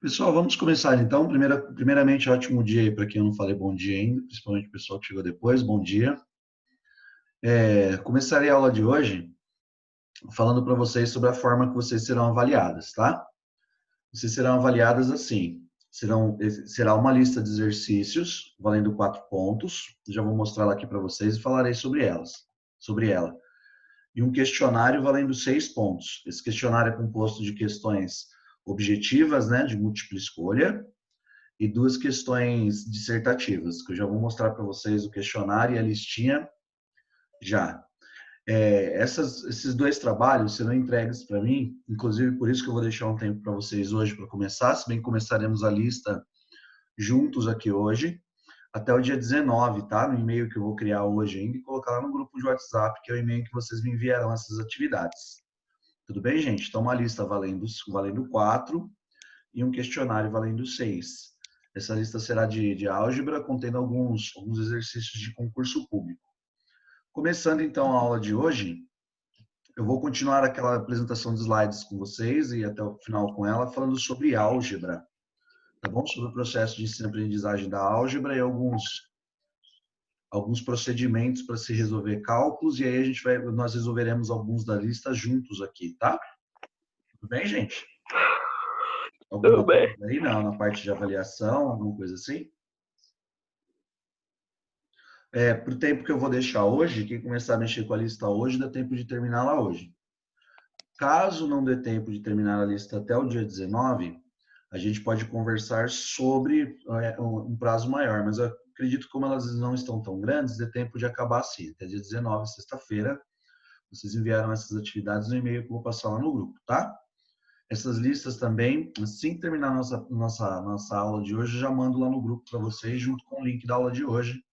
Pessoal, vamos começar então. Primeiramente, ótimo dia aí para quem eu não falei bom dia ainda, principalmente o pessoal que chegou depois, bom dia. Começarei a aula de hoje falando para vocês sobre a forma que vocês serão avaliadas, tá? Vocês serão avaliadas assim: será uma lista de exercícios valendo 4 pontos. Já vou mostrar ela aqui para vocês e falarei sobre ela. E um questionário valendo 6 pontos. Esse questionário é composto de questões objetivas, né, de múltipla escolha, e 2 questões dissertativas, que eu já vou mostrar para vocês o questionário e a listinha já. Esses 2 trabalhos serão entregues para mim, inclusive por isso que eu vou deixar um tempo para vocês hoje para começar, se bem que começaremos a lista juntos aqui hoje, até o dia 19, tá? No e-mail que eu vou criar hoje ainda e colocar lá no grupo de WhatsApp, que é o e-mail que vocês me enviarão essas atividades. Tudo bem, gente? Então, uma lista valendo 4 e um questionário valendo 6. Essa lista será de álgebra, contendo alguns exercícios de concurso público. Começando então a aula de hoje, eu vou continuar aquela apresentação de slides com vocês e até o final com ela, falando sobre álgebra, tá bom? Sobre o processo de ensino-aprendizagem da álgebra e alguns procedimentos para se resolver cálculos, e aí nós resolveremos alguns da lista juntos aqui, tá? Tudo bem, gente? Alguma coisa aí na parte de avaliação, alguma coisa assim? Para o tempo que eu vou deixar hoje, quem começar a mexer com a lista hoje, dá tempo de terminá-la hoje. Caso não dê tempo de terminar a lista até o dia 19, a gente pode conversar sobre um prazo maior, mas eu acredito que como elas não estão tão grandes, dê tempo de acabar assim, até dia 19, sexta-feira. Vocês enviaram essas atividades no e-mail que eu vou passar lá no grupo, tá? Essas listas também, assim que terminar a nossa aula de hoje, eu já mando lá no grupo para vocês, junto com o link da aula de hoje,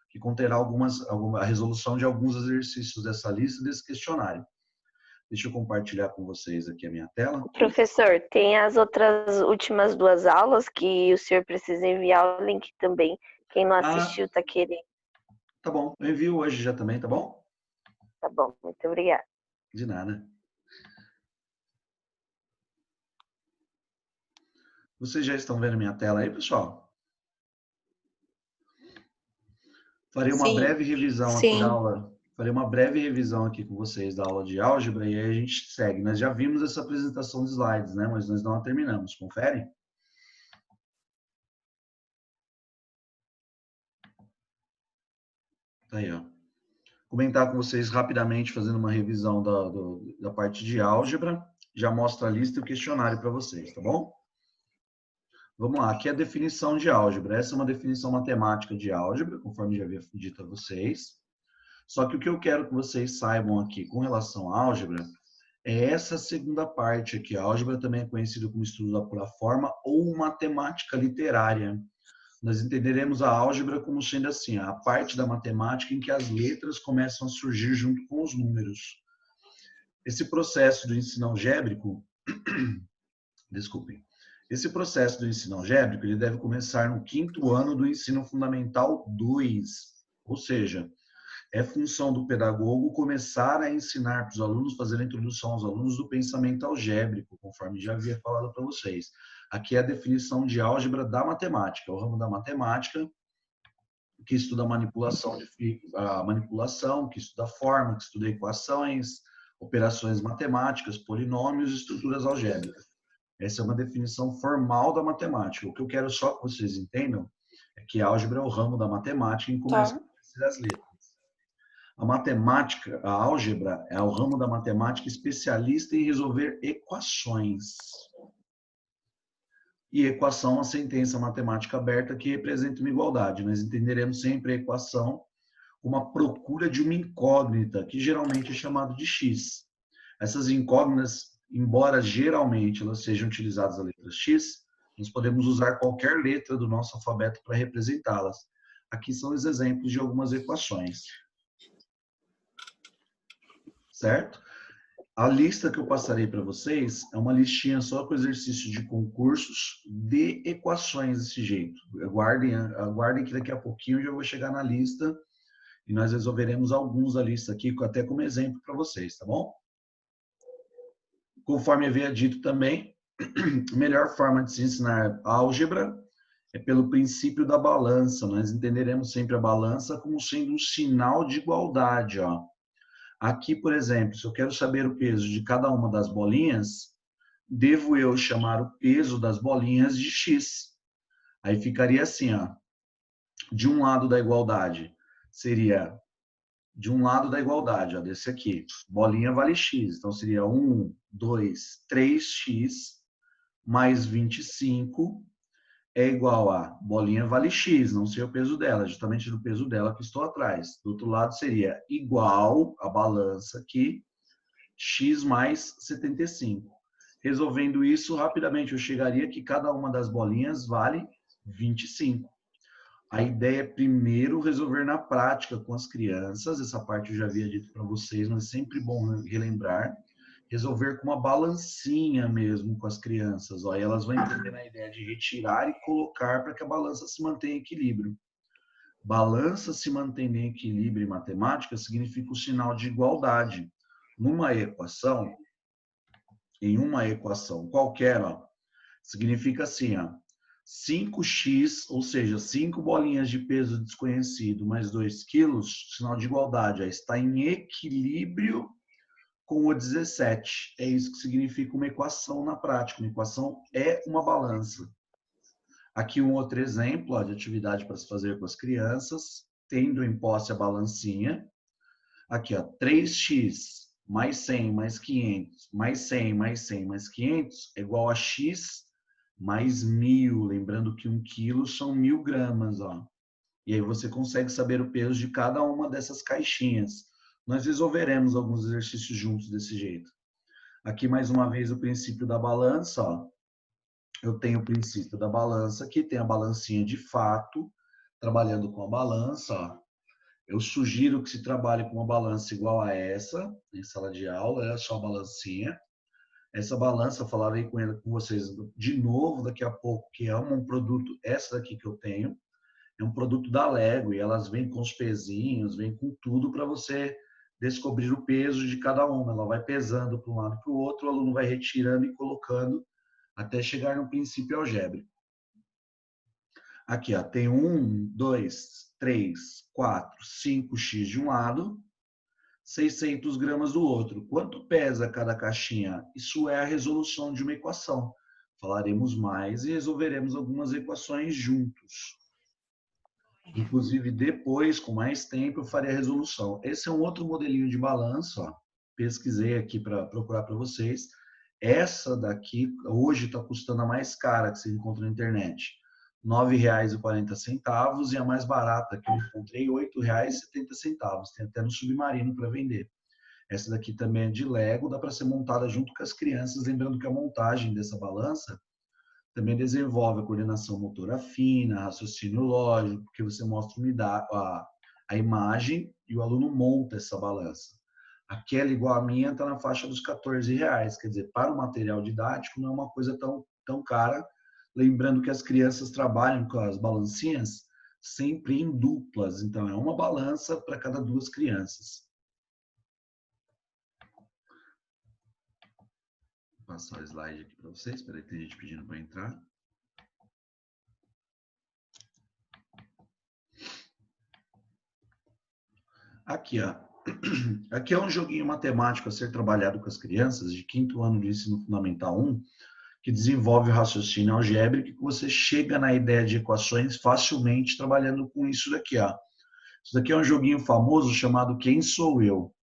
que conterá a resolução de alguns exercícios dessa lista, desse questionário. Deixa eu compartilhar com vocês aqui a minha tela. Professor, tem as outras últimas 2 aulas que o senhor precisa enviar o link também. Quem não assistiu tá querendo. Tá bom, eu envio hoje já também, tá bom? Tá bom, muito obrigada. De nada. Vocês já estão vendo minha tela aí, pessoal? Farei uma breve revisão aqui da aula. Farei uma breve revisão aqui com vocês da aula de álgebra e aí a gente segue. Nós já vimos essa apresentação de slides, né? Mas nós não a terminamos. Confere? Tá aí, ó. Comentar com vocês rapidamente, fazendo uma revisão da parte de álgebra. Já mostra a lista e o questionário para vocês, tá bom? Vamos lá, aqui é a definição de álgebra. Essa é uma definição matemática de álgebra, conforme já havia dito a vocês. Só que o que eu quero que vocês saibam aqui com relação à álgebra é essa segunda parte aqui. A álgebra também é conhecida como estudo da pura forma ou matemática literária. Nós entenderemos a álgebra como sendo assim, a parte da matemática em que as letras começam a surgir junto com os números. Esse processo do ensino algébrico, desculpem, esse processo do ensino algébrico, ele deve começar no 5º ano do ensino fundamental 2, ou seja, é função do pedagogo começar a ensinar para os alunos, fazer a introdução aos alunos do pensamento algébrico, conforme já havia falado para vocês. Aqui é a definição de álgebra da matemática, o ramo da matemática que estuda a manipulação, que estuda a forma, que estuda equações, operações matemáticas, polinômios e estruturas algébricas. Essa é uma definição formal da matemática. O que eu quero só que vocês entendam é que a álgebra é o ramo da matemática em começar a conhecer as letras. A matemática, a álgebra, é o ramo da matemática especialista em resolver equações. E equação é uma sentença matemática aberta que representa uma igualdade. Nós entenderemos sempre a equação como a procura de uma incógnita, que geralmente é chamado de x. Essas incógnitas, embora geralmente elas sejam utilizadas a letra x, nós podemos usar qualquer letra do nosso alfabeto para representá-las. Aqui são os exemplos de algumas equações. Certo? A lista que eu passarei para vocês é uma listinha só com exercício de concursos de equações desse jeito. Aguardem que daqui a pouquinho eu já vou chegar na lista e nós resolveremos alguns da lista aqui, até como exemplo para vocês, tá bom? Conforme havia dito também, a melhor forma de se ensinar álgebra é pelo princípio da balança. Nós entenderemos sempre a balança como sendo um sinal de igualdade. Ó. Aqui, por exemplo, se eu quero saber o peso de cada uma das bolinhas, devo eu chamar o peso das bolinhas de x. Aí ficaria assim, ó. De um lado da igualdade, seria de um lado da igualdade, ó, desse aqui. Bolinha vale x, então seria 1, 2, 3x mais 25 é igual a bolinha vale x, não sei o peso dela, justamente do peso dela que estou atrás. Do outro lado seria igual a balança aqui, x mais 75. Resolvendo isso, rapidamente eu chegaria que cada uma das bolinhas vale 25. A ideia é primeiro resolver na prática com as crianças, essa parte eu já havia dito para vocês, mas é sempre bom relembrar. Resolver com uma balancinha mesmo com as crianças. Ó, e elas vão entender a ideia de retirar e colocar para que a balança se mantenha em equilíbrio. Balança se mantendo em equilíbrio em matemática significa o sinal de igualdade. Numa equação, em uma equação qualquer, ó, significa assim, ó, 5x, ou seja, 5 bolinhas de peso desconhecido mais 2 quilos, sinal de igualdade, ó, está em equilíbrio com o 17. É isso que significa uma equação na prática. Uma equação é uma balança. Aqui um outro exemplo ó, de atividade para se fazer com as crianças, tendo em posse a balancinha. Aqui, ó, 3x mais 100 mais 500 mais 100 mais 100 mais 500 é igual a x mais 1.000. Lembrando que 1 quilo são 1.000 gramas. Ó. E aí você consegue saber o peso de cada uma dessas caixinhas. Nós resolveremos alguns exercícios juntos desse jeito. Aqui, mais uma vez, o princípio da balança. Ó. Eu tenho o princípio da balança aqui, tem a balancinha de fato, trabalhando com a balança. Ó. Eu sugiro que se trabalhe com uma balança igual a essa, em sala de aula, é só a balancinha. Essa balança, eu falarei com vocês de novo daqui a pouco, que é um produto, essa daqui que eu tenho, é um produto da Lego, e elas vêm com os pezinhos, vêm com tudo para você descobrir o peso de cada uma. Ela vai pesando para um lado e para o outro, o aluno vai retirando e colocando até chegar no princípio algébrico. Aqui, ó, tem 1, 2, 3, 4, 5x de um lado, 600 gramas do outro. Quanto pesa cada caixinha? Isso é a resolução de uma equação. Falaremos mais e resolveremos algumas equações juntos. Inclusive, depois, com mais tempo, eu farei a resolução. Esse é um outro modelinho de balanço. Ó. Pesquisei aqui para procurar para vocês. Essa daqui, hoje, está custando a mais cara que você encontra na internet. R$ 9,40 e a mais barata que eu encontrei, R$ 8,70. Tem até no Submarino para vender. Essa daqui também é de Lego, dá para ser montada junto com as crianças. Lembrando que a montagem dessa balança também desenvolve a coordenação motora fina, raciocínio lógico, porque você mostra a imagem e o aluno monta essa balança. Aquela igual a minha está na faixa dos R$14. Quer dizer, para o material didático não é uma coisa tão cara. Lembrando que as crianças trabalham com as balancinhas sempre em duplas. Então, é uma balança para cada 2 crianças. Vou passar o slide aqui para vocês. Espera aí, tem gente pedindo para entrar. Aqui, ó. Aqui é um joguinho matemático a ser trabalhado com as crianças de 5º ano de ensino fundamental 1, que desenvolve o raciocínio algébrico, que você chega na ideia de equações facilmente trabalhando com isso daqui. Ó. Isso daqui é um joguinho famoso chamado Quem Sou Eu?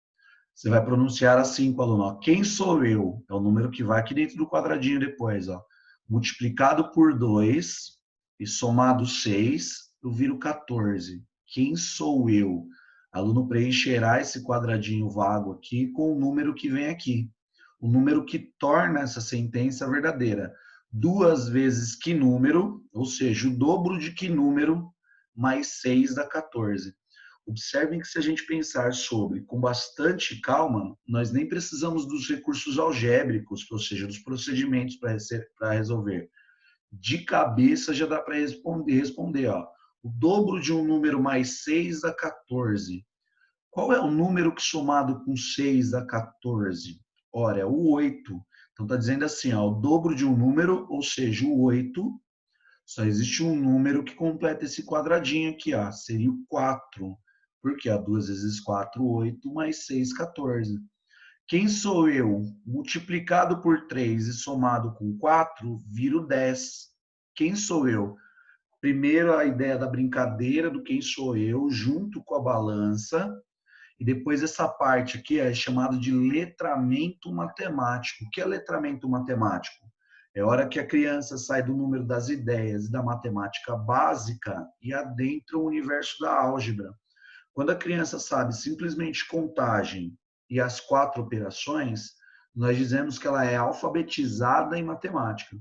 Você vai pronunciar assim com o aluno. Ó. Quem sou eu? É o número que vai aqui dentro do quadradinho depois. Ó. Multiplicado por 2 e somado 6, eu viro 14. Quem sou eu? O aluno preencherá esse quadradinho vago aqui com o número que vem aqui. O número que torna essa sentença verdadeira. 2 vezes que número, ou seja, o dobro de que número, mais 6 dá 14. Observem que se a gente pensar sobre com bastante calma, nós nem precisamos dos recursos algébricos, ou seja, dos procedimentos para resolver. De cabeça já dá para responder. Ó. O dobro de um número mais 6 dá 14. Qual é o número que somado com 6 dá 14? Ora, é o 8. Então, está dizendo assim, ó, o dobro de um número, ou seja, o 8, só existe um número que completa esse quadradinho aqui, ó, seria o 4. Porque, ó, 2 vezes 4, 8, mais 6, 14. Quem sou eu? Multiplicado por 3 e somado com 4, vira o 10. Quem sou eu? Primeiro a ideia da brincadeira do quem sou eu, junto com a balança. E depois essa parte aqui é chamada de letramento matemático. O que é letramento matemático? É a hora que a criança sai do número das ideias e da matemática básica e adentra o universo da álgebra. Quando a criança sabe simplesmente contagem e as 4 operações, nós dizemos que ela é alfabetizada em matemática.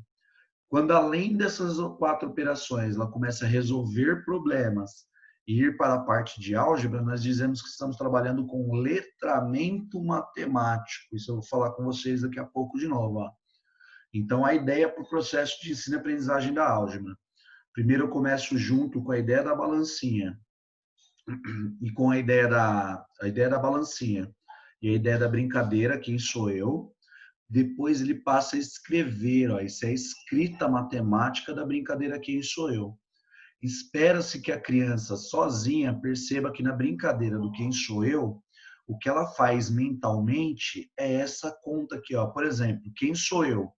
Quando, além dessas 4 operações, ela começa a resolver problemas e ir para a parte de álgebra, nós dizemos que estamos trabalhando com letramento matemático. Isso eu vou falar com vocês daqui a pouco de novo. Ó. Então, a ideia para o processo de ensino e aprendizagem da álgebra. Primeiro, eu começo junto com a ideia da balancinha e com a ideia da balancinha e a ideia da brincadeira, quem sou eu. Depois ele passa a escrever, ó, isso é a escrita matemática da brincadeira quem sou eu. Espera-se que a criança sozinha perceba que na brincadeira do quem sou eu, o que ela faz mentalmente é essa conta aqui, ó. Por exemplo, quem sou eu?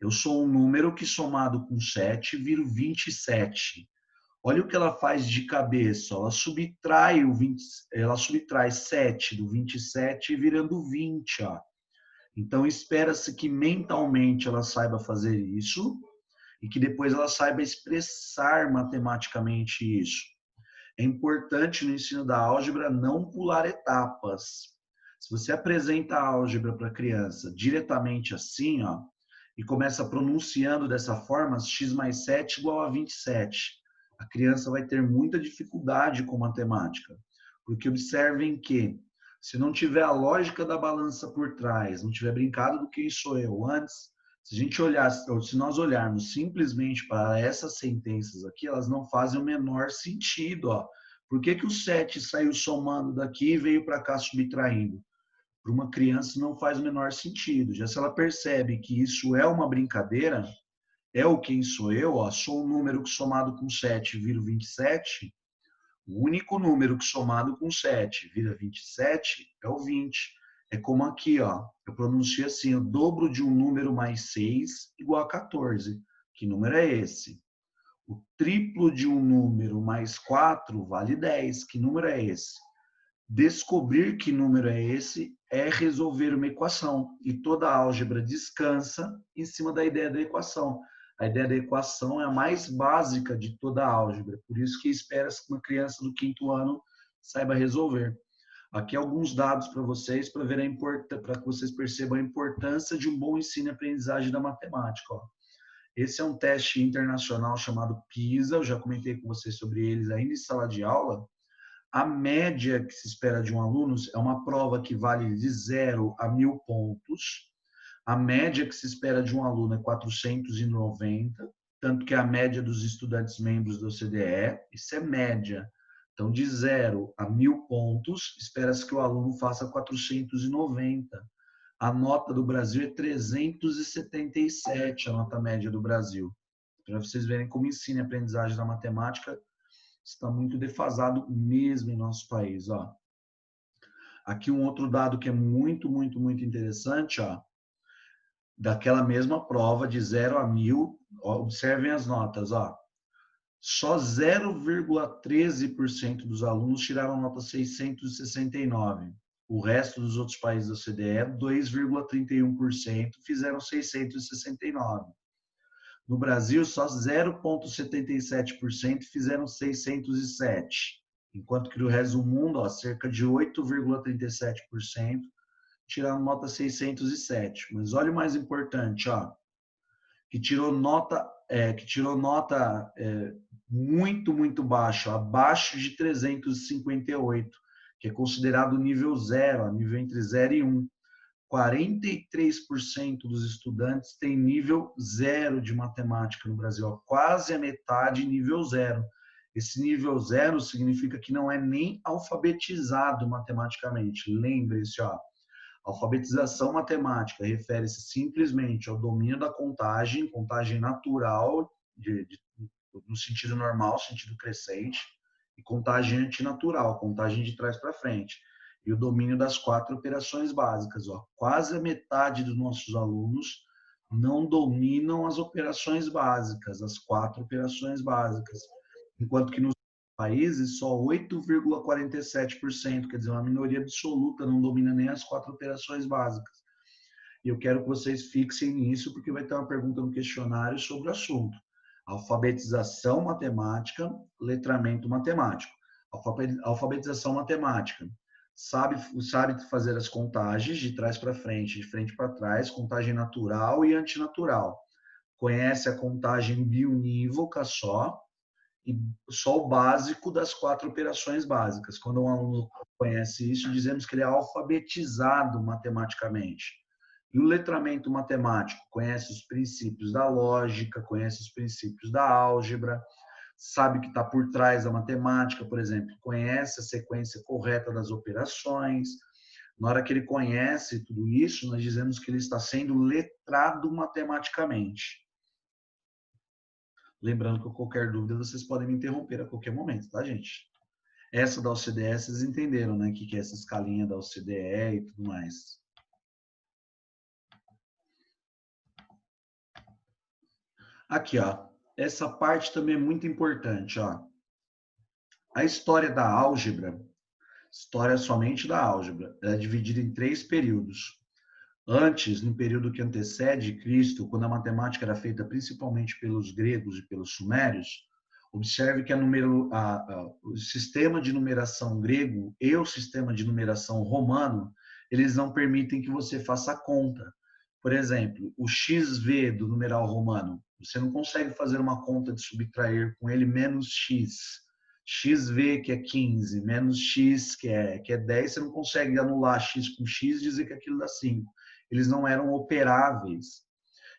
Eu sou um número que somado com 7 vira 27. Olha o que ela faz de cabeça. Ela subtrai 7 do 27 virando 20. Ó. Então, espera-se que mentalmente ela saiba fazer isso e que depois ela saiba expressar matematicamente isso. É importante no ensino da álgebra não pular etapas. Se você apresenta a álgebra para a criança diretamente assim, ó, e começa pronunciando dessa forma, x mais 7 igual a 27, a criança vai ter muita dificuldade com matemática. Porque observem que, se não tiver a lógica da balança por trás, não tiver brincado do quem sou eu antes, se nós olharmos simplesmente para essas sentenças aqui, elas não fazem o menor sentido. Ó. Por que o 7 saiu somando daqui e veio para cá subtraindo? Para uma criança não faz o menor sentido. Já se ela percebe que isso é uma brincadeira, é o quem sou eu, ó, sou um número que somado com 7 vira 27, o único número que somado com 7 vira 27 é o 20. É como aqui, ó, eu pronuncio assim, o dobro de um número mais 6 igual a 14. Que número é esse? O triplo de um número mais 4 vale 10. Que número é esse? Descobrir que número é esse é resolver uma equação. E toda a álgebra descansa em cima da ideia da equação. A ideia da equação é a mais básica de toda a álgebra. Por isso que espera-se que uma criança do 5º ano saiba resolver. Aqui alguns dados para vocês, para que vocês percebam a importância de um bom ensino e aprendizagem da matemática. Ó. Esse é um teste internacional chamado PISA, eu já comentei com vocês sobre eles ainda em sala de aula. A média que se espera de um aluno é uma prova que vale de 0 a 1.000 pontos. A média que se espera de um aluno é 490, tanto que é a média dos estudantes membros da OCDE, isso é média. Então, de 0 a 1.000 pontos, espera-se que o aluno faça 490. A nota do Brasil é 377, a nota média do Brasil. Para vocês verem como ensino e aprendizagem da matemática está muito defasado mesmo em nosso país. Ó. Aqui um outro dado que é muito interessante, ó, daquela mesma prova de 0 a 1.000, ó, observem as notas. Ó. Só 0,13% dos alunos tiraram nota 669. O resto dos outros países da OCDE, 2,31%, fizeram 669. No Brasil, só 0,77% fizeram 607, enquanto que no resto do mundo, ó, cerca de 8,37% tiraram nota 607. Mas olha o mais importante, ó, que tirou nota muito baixa, abaixo de 358, que é considerado nível 0, nível entre 0 e 1. 43% dos estudantes têm nível 0 de matemática no Brasil, quase a metade nível 0. Esse nível 0 significa que não é nem alfabetizado matematicamente. Lembre-se, ó, Alfabetização matemática refere-se simplesmente ao domínio da contagem, contagem natural, no sentido normal, sentido crescente, e contagem antinatural, contagem de trás para frente. E o domínio das 4 operações básicas. Ó. Quase a metade dos nossos alunos não dominam as operações básicas, as 4 operações básicas. Enquanto que nos países, só 8,47%, quer dizer, uma minoria absoluta não domina nem as 4 operações básicas. E eu quero que vocês fixem nisso, porque vai ter uma pergunta no questionário sobre o assunto. Alfabetização matemática, letramento matemático. Alfabetização matemática. Sabe fazer as contagens de trás para frente, de frente para trás, contagem natural e antinatural. Conhece a contagem biunívoca só, e só o básico das 4 operações básicas. Quando um aluno conhece isso, dizemos que ele é alfabetizado matematicamente. E o letramento matemático conhece os princípios da lógica, conhece os princípios da álgebra, sabe que está por trás da matemática, por exemplo, conhece a sequência correta das operações. Na hora que ele conhece tudo isso, nós dizemos que ele está sendo letrado matematicamente. Lembrando que qualquer dúvida, vocês podem me interromper a qualquer momento, tá, gente? Essa da OCDE, vocês entenderam, né? O que é essa escalinha da OCDE e tudo mais. Aqui, ó. Essa parte também é muito importante, ó. A história da álgebra, história somente da álgebra, ela é dividida em 3 períodos. Antes, no período que antecede Cristo, quando a matemática era feita principalmente pelos gregos e pelos sumérios, observe que o sistema de numeração grego e o sistema de numeração romano, eles não permitem que você faça conta. Por exemplo, o XV do numeral romano, você não consegue fazer uma conta de subtrair com ele menos X. XV, que é 15, menos X, que é 10, você não consegue anular X com X e dizer que aquilo dá 5. Eles não eram operáveis.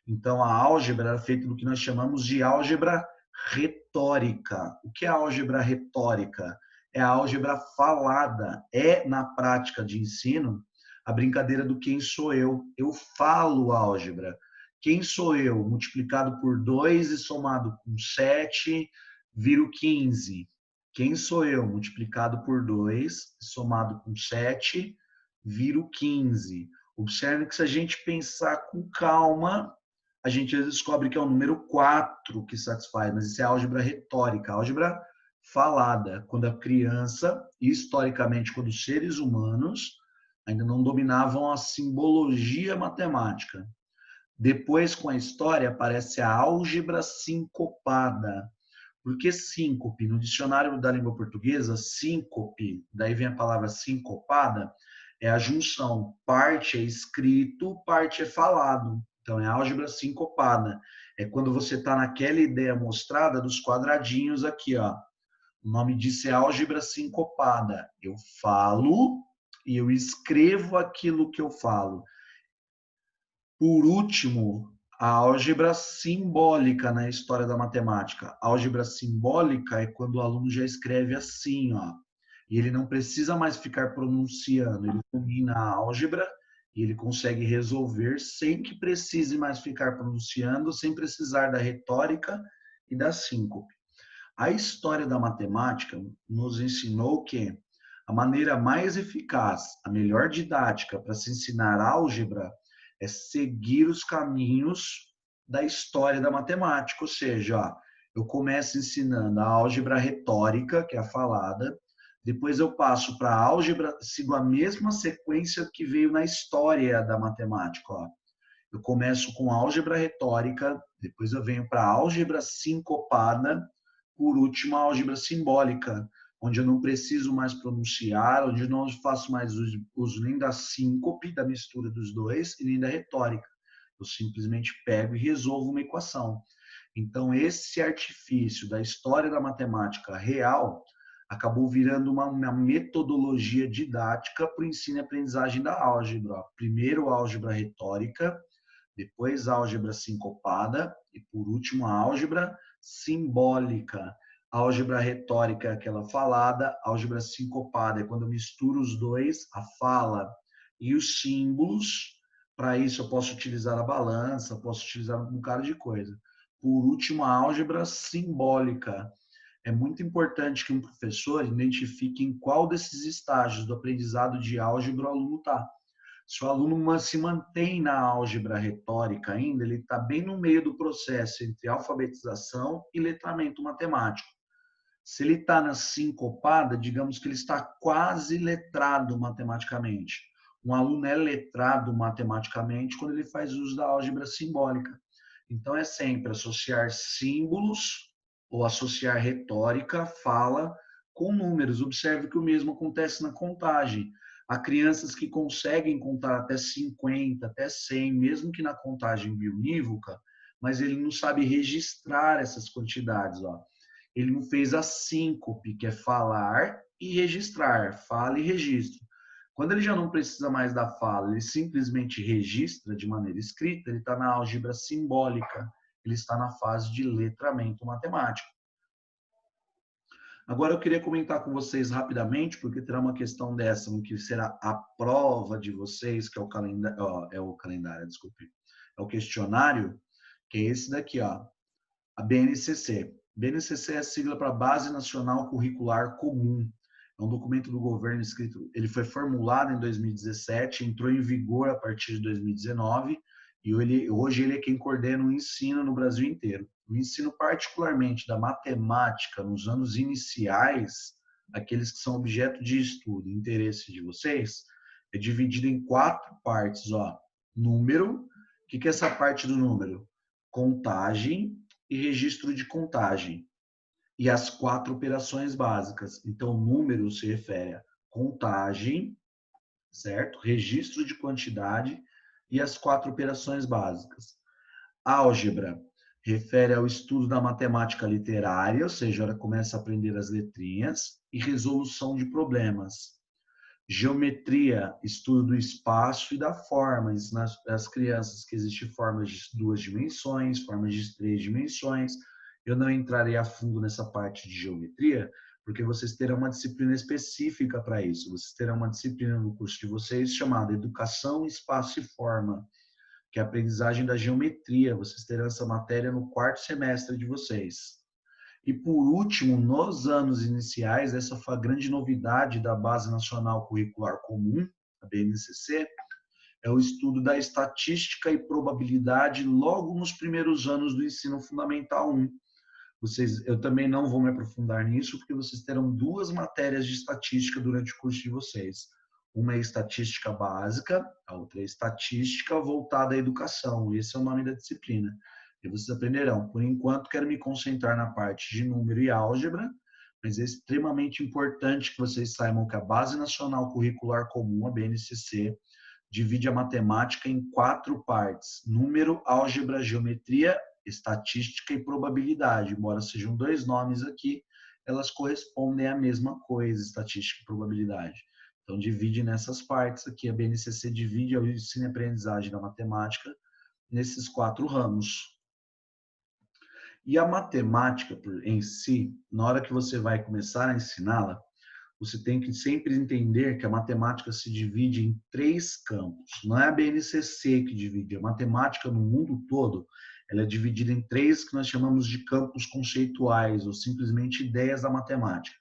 Então, a álgebra era feita do que nós chamamos de álgebra retórica. O que é álgebra retórica? É a álgebra falada. É, na prática de ensino, a brincadeira do quem sou eu. Eu falo álgebra. Quem sou eu? Multiplicado por 2 e somado com 7, viro 15. Quem sou eu? Multiplicado por 2, somado com 7, viro 15. Observe que se a gente pensar com calma, a gente descobre que é o número 4 que satisfaz, mas isso é álgebra retórica, álgebra falada, quando a criança, historicamente, quando os seres humanos ainda não dominavam a simbologia matemática. Depois, com a história, aparece a álgebra sincopada. Por que síncope? No dicionário da língua portuguesa, síncope, daí vem a palavra sincopada, é a junção. Parte é escrito, parte é falado. Então, é álgebra sincopada. É quando você está naquela ideia mostrada dos quadradinhos aqui, ó. O nome disso é álgebra sincopada. Eu falo e eu escrevo aquilo que eu falo. Por último, a álgebra simbólica na história da matemática. A álgebra simbólica é quando o aluno já escreve assim, ó. E ele não precisa mais ficar pronunciando, ele domina a álgebra e ele consegue resolver sem que precise mais ficar pronunciando, sem precisar da retórica e da síncope. A história da matemática nos ensinou que a maneira mais eficaz, a melhor didática para se ensinar álgebra é seguir os caminhos da história da matemática, ou seja, ó, eu começo ensinando a álgebra retórica, que é a falada, depois eu passo para a álgebra, sigo a mesma sequência que veio na história da matemática. Ó. Eu começo com álgebra retórica, depois eu venho para a álgebra sincopada, por último a álgebra simbólica, onde eu não preciso mais pronunciar, onde eu não faço mais uso nem da síncope, da mistura dos dois, e nem da retórica. Eu simplesmente pego e resolvo uma equação. Então, esse artifício da história da matemática real acabou virando uma metodologia didática para o ensino e aprendizagem da álgebra. Primeiro, a álgebra retórica, depois a álgebra sincopada e, por último, a álgebra simbólica. A álgebra retórica é aquela falada, a álgebra sincopada é quando eu misturo os dois, a fala e os símbolos. Para isso, eu posso utilizar a balança, posso utilizar um bocado de coisa. Por último, a álgebra simbólica. É muito importante que um professor identifique em qual desses estágios do aprendizado de álgebra o aluno está. Se o aluno se mantém na álgebra retórica ainda, ele está bem no meio do processo entre alfabetização e letramento matemático. Se ele está na sincopada, digamos que ele está quase letrado matematicamente. Um aluno é letrado matematicamente quando ele faz uso da álgebra simbólica. Então, é sempre associar símbolos ou associar retórica, fala, com números. Observe que o mesmo acontece na contagem. Há crianças que conseguem contar até 50, até 100, mesmo que na contagem bionívoca, mas ele não sabe registrar essas quantidades. Ó. Ele não fez a síncope, que é falar e registrar, fala e registro. Quando ele já não precisa mais da fala, ele simplesmente registra de maneira escrita, ele está na álgebra simbólica, ele está na fase de letramento matemático. Agora eu queria comentar com vocês rapidamente, porque terá uma questão dessa, que será a prova de vocês, que é o calendário, desculpe, é o questionário, que é esse daqui, ó, a BNCC. BNCC é a sigla para Base Nacional Curricular Comum. É um documento do governo escrito, ele foi formulado em 2017, entrou em vigor a partir de 2019 e hoje ele é quem coordena o ensino no Brasil inteiro. O ensino particularmente da matemática nos anos iniciais, aqueles que são objeto de estudo e interesse de vocês, é dividido em 4 partes. Ó. Número, o que é essa parte do número? Contagem e registro de contagem. E as 4 operações básicas. Então, número se refere a contagem, certo? Registro de quantidade e as 4 operações básicas. Álgebra refere ao estudo da matemática literária, ou seja, ela começa a aprender as letrinhas, e resolução de problemas. Geometria, estudo do espaço e da forma, ensina às crianças que existem formas de 2 dimensões, formas de 3 dimensões. Eu não entrarei a fundo nessa parte de geometria, porque vocês terão uma disciplina específica para isso. Vocês terão uma disciplina no curso de vocês chamada Educação, Espaço e Forma, que é a aprendizagem da geometria. Vocês terão essa matéria no 4º semestre de vocês. E, por último, nos anos iniciais, essa foi a grande novidade da Base Nacional Curricular Comum, a BNCC, é o estudo da estatística e probabilidade logo nos primeiros anos do ensino fundamental 1. Eu também não vou me aprofundar nisso, porque vocês terão 2 matérias de estatística durante o curso de vocês. Uma é estatística básica, a outra é estatística voltada à educação. Esse é o nome da disciplina. E vocês aprenderão. Por enquanto, quero me concentrar na parte de número e álgebra, mas é extremamente importante que vocês saibam que a Base Nacional Curricular Comum, a BNCC, divide a matemática em 4 partes: número, álgebra, geometria, estatística e probabilidade. Embora sejam 2 nomes aqui, elas correspondem à mesma coisa, estatística e probabilidade. Então, divide nessas partes aqui. A BNCC divide o ensino e aprendizagem da matemática nesses 4 ramos. E a matemática em si, na hora que você vai começar a ensiná-la, você tem que sempre entender que a matemática se divide em 3 campos. Não é a BNCC que divide. A matemática no mundo todo, ela é dividida em 3 que nós chamamos de campos conceituais, ou simplesmente ideias da matemática.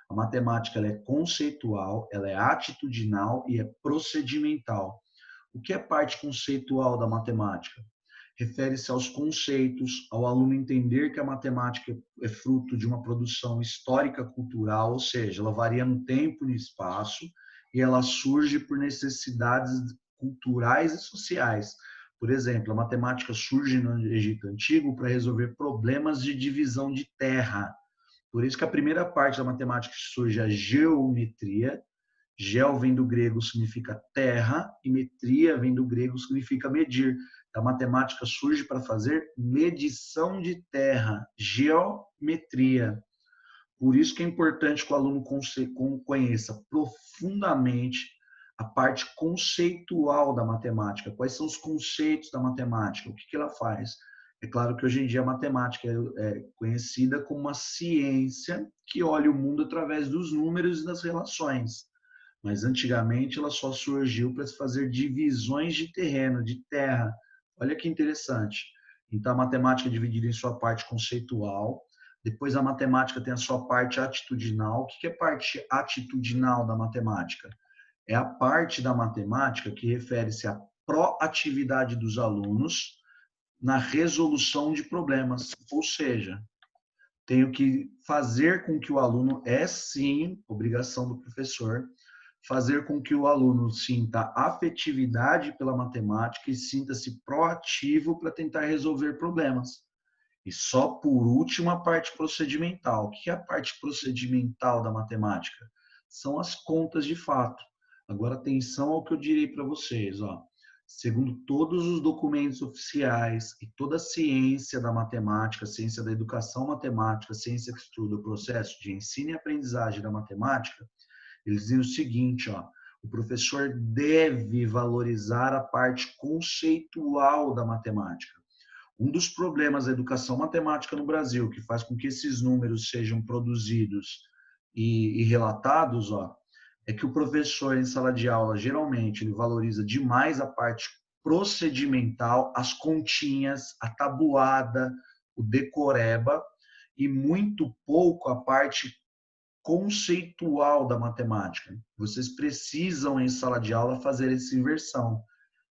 A matemática ela é conceitual, ela é atitudinal e é procedimental. O que é parte conceitual da matemática? Refere-se aos conceitos, ao aluno entender que a matemática é fruto de uma produção histórica cultural, ou seja, ela varia no tempo e no espaço, e ela surge por necessidades culturais e sociais. Por exemplo, a matemática surge no Egito Antigo para resolver problemas de divisão de terra. Por isso que a primeira parte da matemática surge a geometria. Geo vem do grego, significa terra, e metria vem do grego, significa medir. A matemática surge para fazer medição de terra, geometria. Por isso que é importante que o aluno conheça profundamente a parte conceitual da matemática. Quais são os conceitos da matemática? O que ela faz? É claro que hoje em dia a matemática é conhecida como uma ciência que olha o mundo através dos números e das relações. Mas antigamente ela só surgiu para se fazer divisões de terreno, de terra. Olha que interessante. Então a matemática é dividida em sua parte conceitual, depois a matemática tem a sua parte atitudinal. O que é parte atitudinal da matemática? É a parte da matemática que refere-se à proatividade dos alunos na resolução de problemas. Ou seja, tenho que fazer com que o aluno, é sim obrigação do professor, fazer com que o aluno sinta afetividade pela matemática e sinta-se proativo para tentar resolver problemas. E só por último a parte procedimental. O que é a parte procedimental da matemática? São as contas de fato. Agora atenção ao que eu direi para vocês, ó. Segundo todos os documentos oficiais e toda a ciência da matemática, ciência da educação matemática, ciência que estuda o processo de ensino e aprendizagem da matemática, eles dizem o seguinte, ó, o professor deve valorizar a parte conceitual da matemática. Um dos problemas da educação matemática no Brasil, que faz com que esses números sejam produzidos e relatados, ó, é que o professor em sala de aula, geralmente, ele valoriza demais a parte procedimental, as continhas, a tabuada, o decoreba, e muito pouco a parte conceitual da matemática. Vocês precisam, em sala de aula, fazer essa inversão.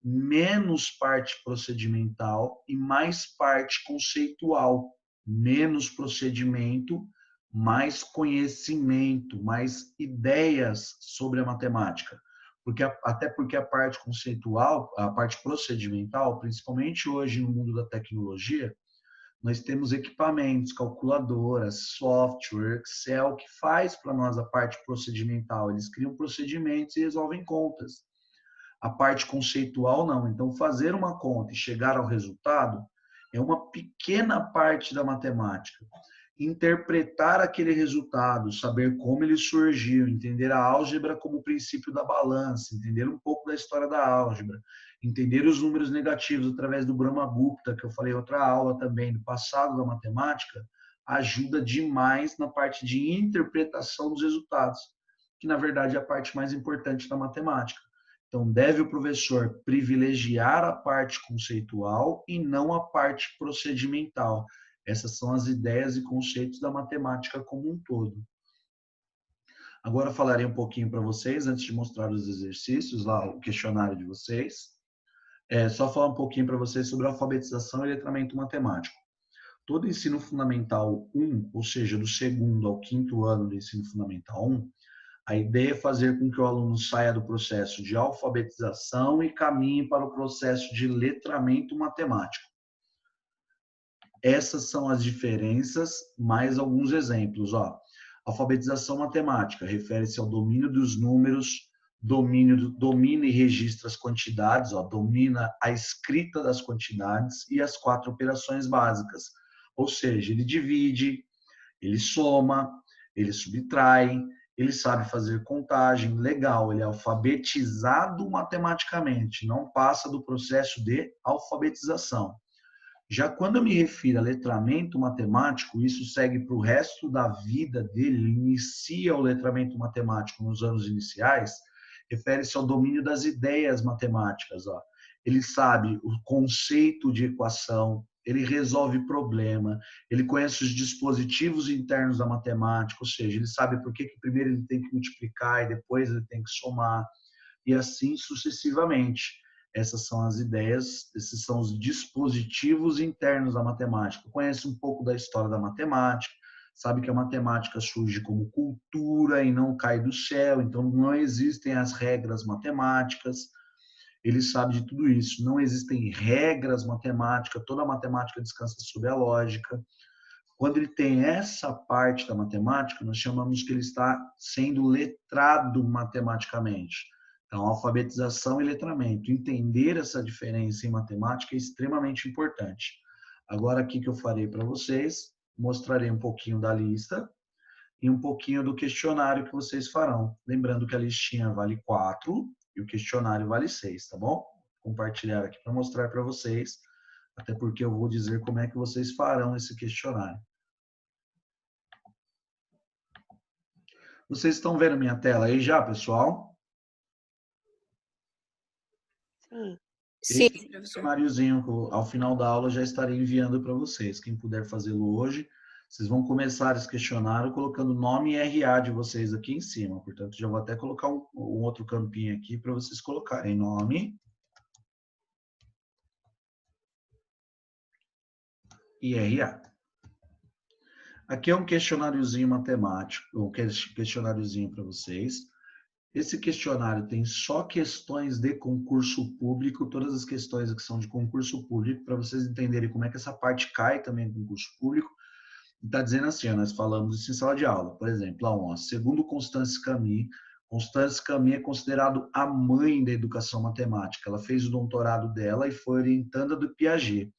Menos parte procedimental e mais parte conceitual. Menos procedimento, mais conhecimento, mais ideias sobre a matemática. Até porque a parte conceitual, a parte procedimental, principalmente hoje no mundo da tecnologia, nós temos equipamentos, calculadoras, software, Excel, que faz para nós a parte procedimental. Eles criam procedimentos e resolvem contas. A parte conceitual, não. Então, fazer uma conta e chegar ao resultado é uma pequena parte da matemática. Interpretar aquele resultado, saber como ele surgiu, entender a álgebra como o princípio da balança, entender um pouco da história da álgebra, entender os números negativos através do Brahmagupta, que eu falei em outra aula também, do passado da matemática, ajuda demais na parte de interpretação dos resultados, que na verdade é a parte mais importante da matemática. Então, deve o professor privilegiar a parte conceitual e não a parte procedimental. Essas são as ideias e conceitos da matemática como um todo. Agora falarei um pouquinho para vocês, antes de mostrar os exercícios, lá o questionário de vocês. Só falar um pouquinho para vocês sobre alfabetização e letramento matemático. Todo ensino fundamental 1, ou seja, do segundo ao quinto ano do ensino fundamental 1, a ideia é fazer com que o aluno saia do processo de alfabetização e caminhe para o processo de letramento matemático. Essas são as diferenças, mais alguns exemplos. Ó. Alfabetização matemática refere-se ao domínio dos números, domina e registra as quantidades, ó, domina a escrita das quantidades e as 4 operações básicas. Ou seja, ele divide, ele soma, ele subtrai, ele sabe fazer contagem, legal, ele é alfabetizado matematicamente, não passa do processo de alfabetização. Já quando eu me refiro a letramento matemático, isso segue para o resto da vida dele, ele inicia o letramento matemático nos anos iniciais, refere-se ao domínio das ideias matemáticas. Ó. Ele sabe o conceito de equação, ele resolve problema, ele conhece os dispositivos internos da matemática, ou seja, ele sabe por que primeiro ele tem que multiplicar e depois ele tem que somar, e assim sucessivamente. Essas são as ideias, esses são os dispositivos internos da matemática. Conhece um pouco da história da matemática, sabe que a matemática surge como cultura e não cai do céu, então não existem as regras matemáticas. Ele sabe de tudo isso. Não existem regras matemáticas, toda a matemática descansa sobre a lógica. Quando ele tem essa parte da matemática, nós chamamos que ele está sendo letrado matematicamente. Então, alfabetização e letramento. Entender essa diferença em matemática é extremamente importante. Agora, aqui que eu farei para vocês, mostrarei um pouquinho da lista e um pouquinho do questionário que vocês farão. Lembrando que a listinha vale 4 e o questionário vale 6, tá bom? Vou compartilhar aqui para mostrar para vocês, até porque eu vou dizer como é que vocês farão esse questionário. Vocês estão vendo minha tela aí já, pessoal? Sim, Esse professor. questionáriozinho, ao final da aula, já estarei enviando para vocês. Quem puder fazê-lo hoje, vocês vão começar esse questionário colocando nome e RA de vocês aqui em cima. Portanto, já vou até colocar um outro campinho aqui para vocês colocarem nome e RA. Aqui é um questionáriozinho matemático, um questionáriozinho para vocês. Esse questionário tem só questões de concurso público, todas as questões que são de concurso público, para vocês entenderem como é que essa parte cai também no concurso público. Está dizendo assim, ó, nós falamos isso em sala de aula. Por exemplo, ó, segundo Constance Camus é considerado a mãe da educação matemática. Ela fez o doutorado dela e foi orientanda do Piaget.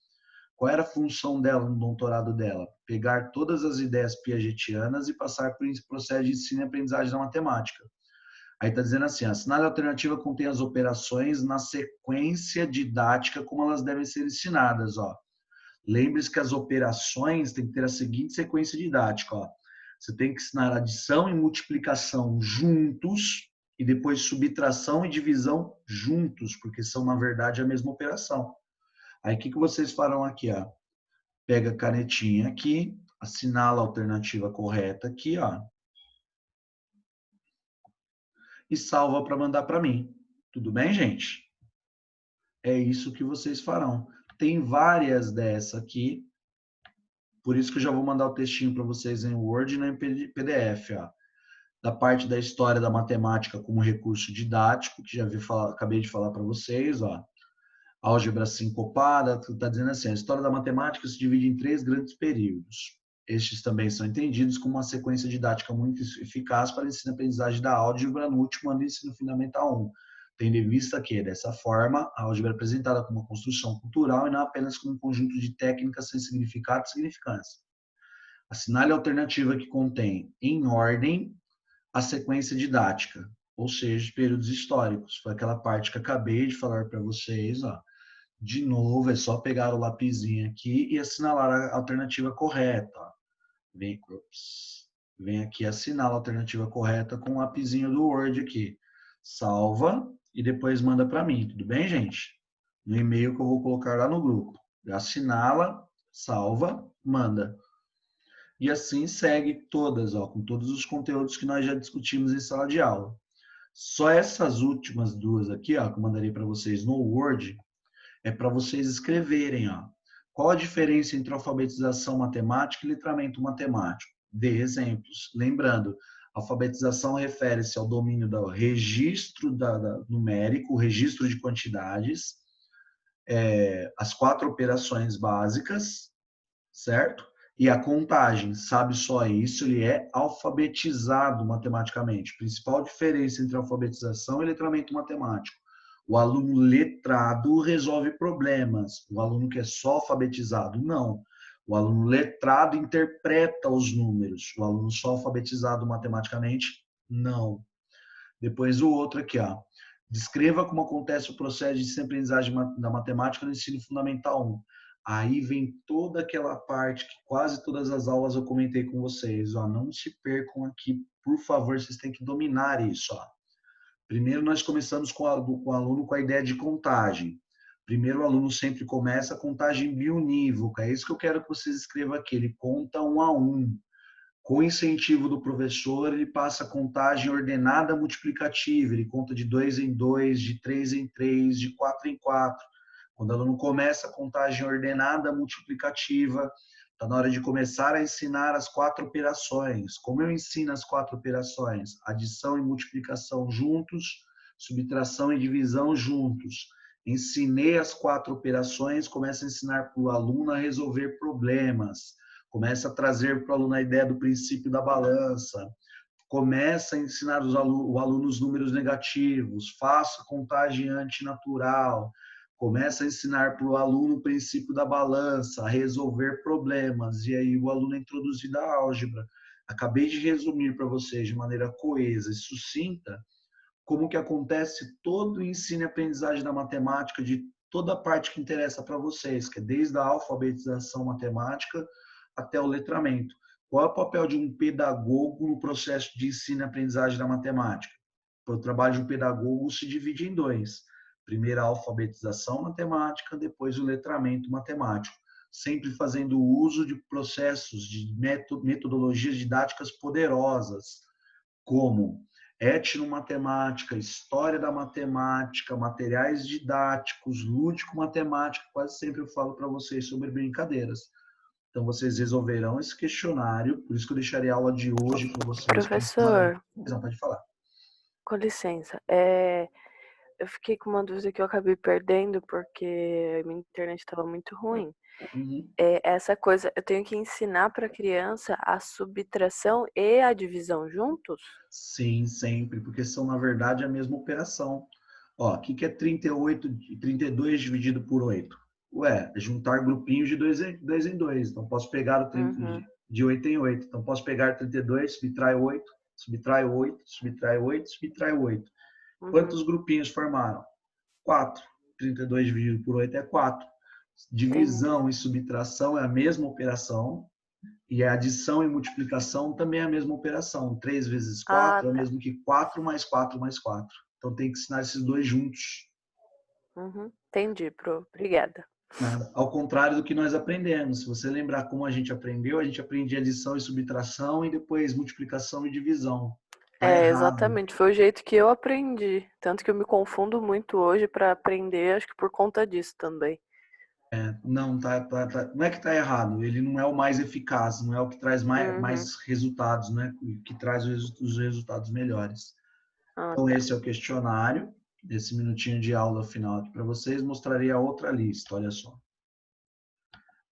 Qual era a função dela no doutorado dela? Pegar todas as ideias piagetianas e passar por esse processo de ensino e aprendizagem da matemática. Aí está dizendo assim, a assinale alternativa contém as operações na sequência didática como elas devem ser ensinadas. Ó. Lembre-se que as operações têm que ter a seguinte sequência didática. Ó. Você tem que ensinar adição e multiplicação juntos e depois subtração e divisão juntos, porque são, na verdade, a mesma operação. Aí, o que vocês farão aqui? Ó? Pega a canetinha aqui, assinala a alternativa correta aqui, ó, e salva para mandar para mim. Tudo bem, gente? É isso que vocês farão. Tem várias dessa aqui, por isso que eu já vou mandar o textinho para vocês em Word e em PDF, ó. Da parte da história da matemática como recurso didático, que já acabei de falar para vocês, ó. Álgebra sincopada, está dizendo assim, a história da matemática se divide em 3 grandes períodos. Estes também são entendidos como uma sequência didática muito eficaz para o ensino e aprendizagem da álgebra no último ano do ensino fundamental 1, tendo em vista que, dessa forma, a álgebra é apresentada como uma construção cultural e não apenas como um conjunto de técnicas sem significado e significância. Assinale a alternativa que contém, em ordem, a sequência didática, ou seja, períodos históricos. Foi aquela parte que acabei de falar para vocês, ó. De novo, é só pegar o lapisinho aqui e assinalar a alternativa correta. Vem aqui assinar a alternativa correta com o lapisinho do Word aqui. Salva e depois manda para mim, tudo bem, gente? No e-mail que eu vou colocar lá no grupo. Assinala, salva, manda. E assim segue todas, ó, com todos os conteúdos que nós já discutimos em sala de aula. Só essas últimas duas aqui, ó, que eu mandarei para vocês no Word, é para vocês escreverem, ó. Qual a diferença entre alfabetização matemática e letramento matemático? Dê exemplos. Lembrando, alfabetização refere-se ao domínio do registro numérico, o registro de quantidades, as 4 operações básicas, certo? E a contagem, sabe só isso, ele é alfabetizado matematicamente. Principal diferença entre alfabetização e letramento matemático. O aluno letrado resolve problemas. O aluno que é só alfabetizado, não. O aluno letrado interpreta os números. O aluno só alfabetizado matematicamente, não. Depois o outro aqui, ó. Descreva como acontece o processo de ensino-aprendizagem da matemática no ensino fundamental 1. Aí vem toda aquela parte que quase todas as aulas eu comentei com vocês. Ó. Não se percam aqui, por favor, vocês têm que dominar isso. Ó. Primeiro, nós começamos com o aluno com a ideia de contagem. Primeiro, o aluno sempre começa a contagem biunívoca. É isso que eu quero que vocês escrevam aqui. Ele conta 1 a 1. Com o incentivo do professor, ele passa a contagem ordenada multiplicativa. Ele conta de 2 em 2, de 3 em 3, de 4 em 4. Quando o aluno começa a contagem ordenada multiplicativa, está na hora de começar a ensinar as 4 operações. Como eu ensino as 4 operações? Adição e multiplicação juntos, subtração e divisão juntos. Ensinei as 4 operações, começa a ensinar para o aluno a resolver problemas. Começa a trazer para o aluno a ideia do princípio da balança. Começa a ensinar o aluno os números negativos. Faça contagem antinatural. Começa a ensinar para o aluno o princípio da balança, a resolver problemas. E aí o aluno é introduzido à álgebra. Acabei de resumir para vocês de maneira coesa e sucinta como que acontece todo o ensino e aprendizagem da matemática, de toda a parte que interessa para vocês, que é desde a alfabetização matemática até o letramento. Qual é o papel de um pedagogo no processo de ensino e aprendizagem da matemática? O trabalho de um pedagogo se divide em 2. Primeiro a alfabetização matemática, depois o letramento matemático, sempre fazendo uso de processos, de metodologias didáticas poderosas, como etnomatemática, história da matemática, materiais didáticos, lúdico-matemática, quase sempre eu falo para vocês sobre brincadeiras. Então, vocês resolverão esse questionário, por isso que eu deixarei a aula de hoje para vocês. Professor, Não, pode falar. com licença, eu fiquei com uma dúvida que eu acabei perdendo porque minha internet estava muito ruim. Uhum. Essa coisa, eu tenho que ensinar para a criança a subtração e a divisão juntos? Sim, sempre, porque são, na verdade, a mesma operação. Ó, o que é 32 dividido por 8? Ué, é juntar grupinhos de 2 em 2. Então, posso pegar o 30 de 8 em 8. Então, posso pegar 32, subtrai 8, subtrai 8, subtrai 8, subtrai 8. Quantos grupinhos formaram? 4. 32 dividido por 8 é 4. Divisão e subtração é a mesma operação. E a adição e multiplicação também é a mesma operação. 3 vezes 4 é o mesmo que 4 mais 4 mais 4. Então tem que ensinar esses dois juntos. Entendi, Pro. Obrigada. Nada. Ao contrário do que nós aprendemos. Se você lembrar como a gente aprendia adição e subtração e depois multiplicação e divisão. Tá errado. Exatamente. Foi o jeito que eu aprendi. Tanto que eu me confundo muito hoje para aprender, acho que por conta disso também. Não, não é que está errado, ele não é o mais eficaz, não é o que traz mais resultados, né? Que traz os resultados melhores. Então, esse é o questionário, esse minutinho de aula final aqui para vocês, mostrarei a outra lista, olha só.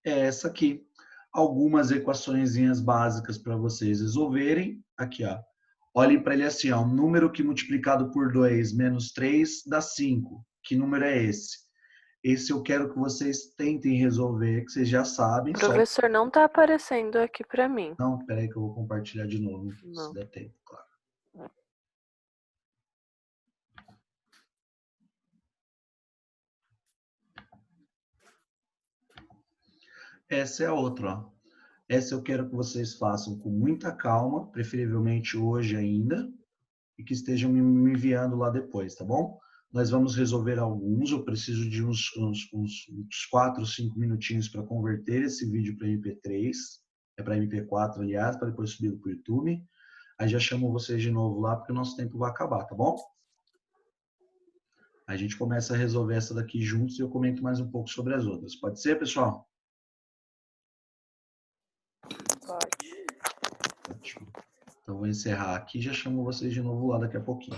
É essa aqui, algumas equaçõezinhas básicas para vocês resolverem, aqui ó. Olhem para ele assim, ó, um número que multiplicado por 2 menos 3 dá 5. Que número é esse? Esse eu quero que vocês tentem resolver, que vocês já sabem. Professor, não está aparecendo aqui para mim. Não, peraí que eu vou compartilhar de novo, se der tempo, claro. Essa é a outra, ó. Essa eu quero que vocês façam com muita calma, preferivelmente hoje ainda, e que estejam me enviando lá depois, tá bom? Nós vamos resolver alguns, eu preciso de uns 4, 5 minutinhos para converter esse vídeo para MP3, para MP4, aliás, para depois subir para o YouTube. Aí já chamo vocês de novo lá, porque o nosso tempo vai acabar, tá bom? A gente começa a resolver essa daqui juntos e eu comento mais um pouco sobre as outras. Pode ser, pessoal? Pode. Ótimo. Então, vou encerrar aqui e já chamo vocês de novo lá daqui a pouquinho.